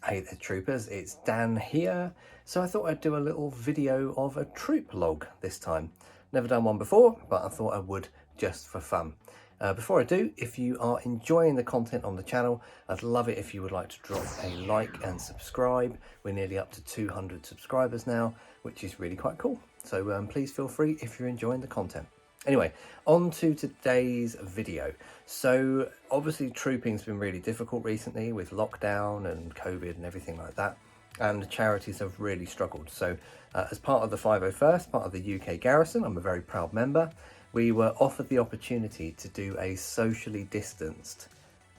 Hey there troopers, it's Dan here. So I thought I'd do a little video of a troop log this time. Never done one before, but I thought I would just for fun. Before I do, if you are enjoying the content on the channel, I'd love it if you would like to drop a like and subscribe. We're nearly up to 200 subscribers now, which is really quite cool. So please feel free if you're enjoying the content. Anyway, on to today's video. So obviously trooping's been really difficult recently with lockdown and COVID and everything like that, and charities have really struggled. So as part of the 501st, part of the UK Garrison, I'm a very proud member, we were offered the opportunity to do a socially distanced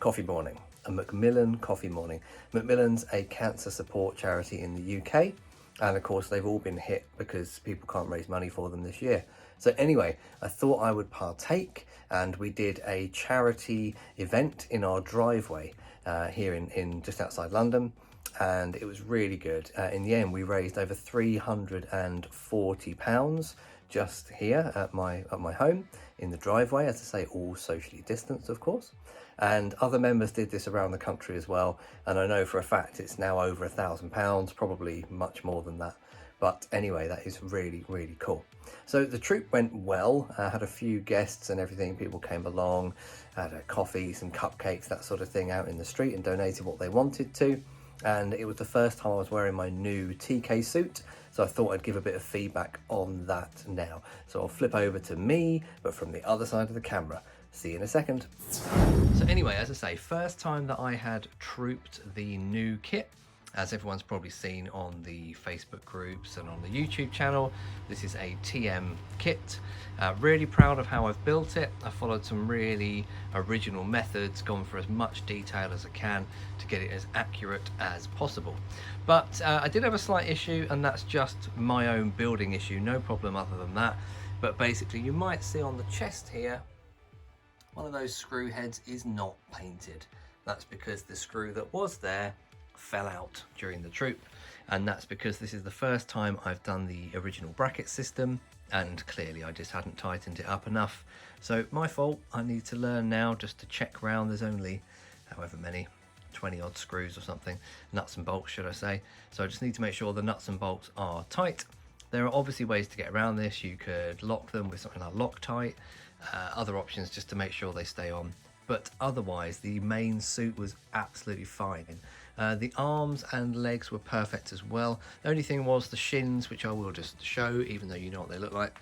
coffee morning, a Macmillan Coffee Morning. Macmillan's a cancer support charity in the UK, and of course they've all been hit because people can't raise money for them this year. So anyway, I thought I would partake, and we did a charity event in our driveway here in just outside London, and it was really good. In the end, we raised over £340 just here at my home in the driveway, as I say, all socially distanced, of course. And other members did this around the country as well, and I know for a fact it's now over £1,000, probably much more than that. But anyway, that is really, really cool. So the troop went well. I had a few guests and everything. People came along, had a coffee, some cupcakes, that sort of thing out in the street, and donated what they wanted to. And it was the first time I was wearing my new TK suit, so I thought I'd give a bit of feedback on that now. So I'll flip over to me, but from the other side of the camera. See you in a second. So anyway, as I say, first time that I had trooped the new kit. As everyone's probably seen on the Facebook groups and on the YouTube channel, this is a TM kit. Really proud of how I've built it. I followed some really original methods, gone for as much detail as I can to get it as accurate as possible. But I did have a slight issue, and that's just my own building issue, no problem other than that. But basically you might see on the chest here, one of those screw heads is not painted. That's because the screw that was there fell out during the troop, and that's because this is the first time I've done the original bracket system, and clearly I just hadn't tightened it up enough. So my fault. I need to learn now just to check round. There's only however many, 20 odd screws or something, nuts and bolts should I say. So I just need to make sure the nuts and bolts are tight. There are obviously ways to get around this. You could lock them with something like Loctite, other options just to make sure they stay on. But otherwise the main suit was absolutely fine. The arms and legs were perfect as well. The only thing was the shins, which I will just show even though you know what they look like.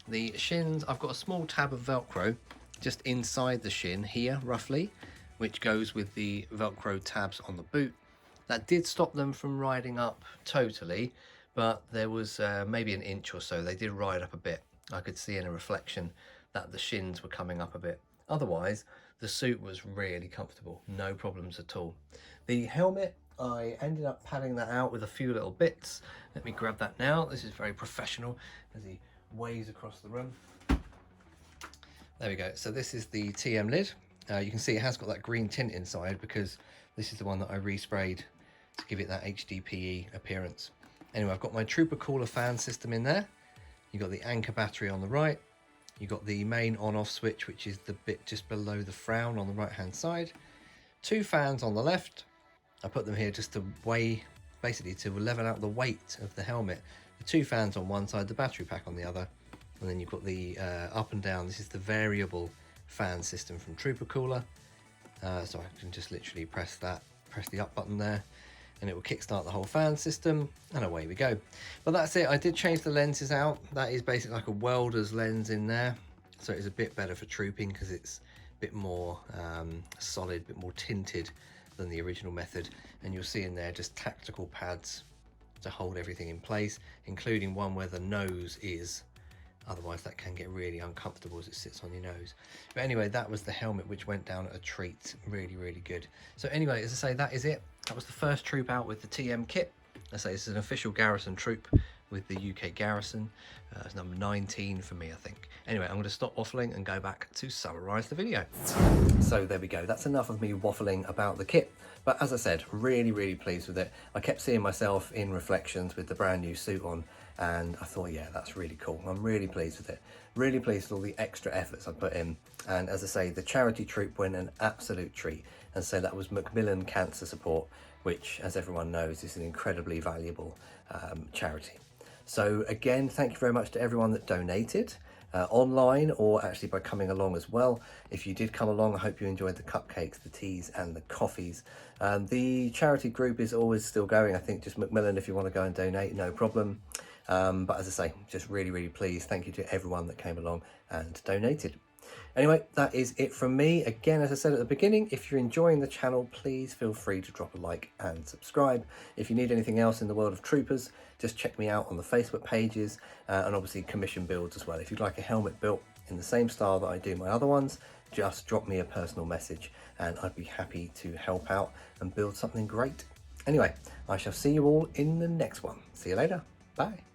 The shins, I've got a small tab of Velcro just inside the shin here roughly, which goes with the Velcro tabs on the boot. That did stop them from riding up totally, but there was maybe an inch or so. They did ride up a bit. I could see in a reflection that the shins were coming up a bit. Otherwise, the suit was really comfortable, no problems at all. The helmet, I ended up padding that out with a few little bits. Let me grab that now. This is very professional as he waves across the room. There we go. So this is the TM lid. You can see it has got that green tint inside because this is the one that I resprayed to give it that HDPE appearance. Anyway, I've got my Trooper cooler fan system in there. You've got the anchor battery on the right. You've got the main on-off switch, which is the bit just below the frown on the right-hand side. Two fans on the left. I put them here just to weigh, basically to level out the weight of the helmet. The two fans on one side, the battery pack on the other. And then you've got the up and down. This is the variable fan system from Trooper Cooler. So I can just literally press the up button there, and it will kickstart the whole fan system, and away we go. But that's it. I did change the lenses out. That is basically like a welder's lens in there, so it's a bit better for trooping because it's a bit more solid, a bit more tinted than the original method. And you'll see in there just tactical pads to hold everything in place, including one where the nose is. Otherwise that can get really uncomfortable as it sits on your nose. But anyway, that was the helmet, which went down at a treat. Really, really good. So anyway, as I say, that is it. That was the first troop out with the TM kit. I say this is an official Garrison troop with the UK Garrison. It's number 19 for me, I think. Anyway, I'm going to stop waffling and go back to summarise the video. So there we go. That's enough of me waffling about the kit. But as I said, really pleased with it. I kept seeing myself in reflections with the brand new suit on, and I thought, yeah, that's really cool. I'm really pleased with it. Really pleased with all the extra efforts I put in. And as I say, the charity troop went an absolute treat. And so that was Macmillan Cancer Support, which, as everyone knows, is an incredibly valuable charity. So again, thank you very much to everyone that donated. Online or actually by coming along as well. If you did come along, I hope you enjoyed the cupcakes, the teas and the coffees. The charity group is always still going. I think just Macmillan, if you want to go and donate, no problem. But as I say, just really pleased. Thank you to everyone that came along and donated. Anyway, that is it from me. Again, as I said at the beginning, if you're enjoying the channel, please feel free to drop a like and subscribe. If you need anything else in the world of Troopers, just check me out on the Facebook pages and obviously commission builds as well. If you'd like a helmet built in the same style that I do my other ones, just drop me a personal message and I'd be happy to help out and build something great. Anyway, I shall see you all in the next one. See you later. Bye.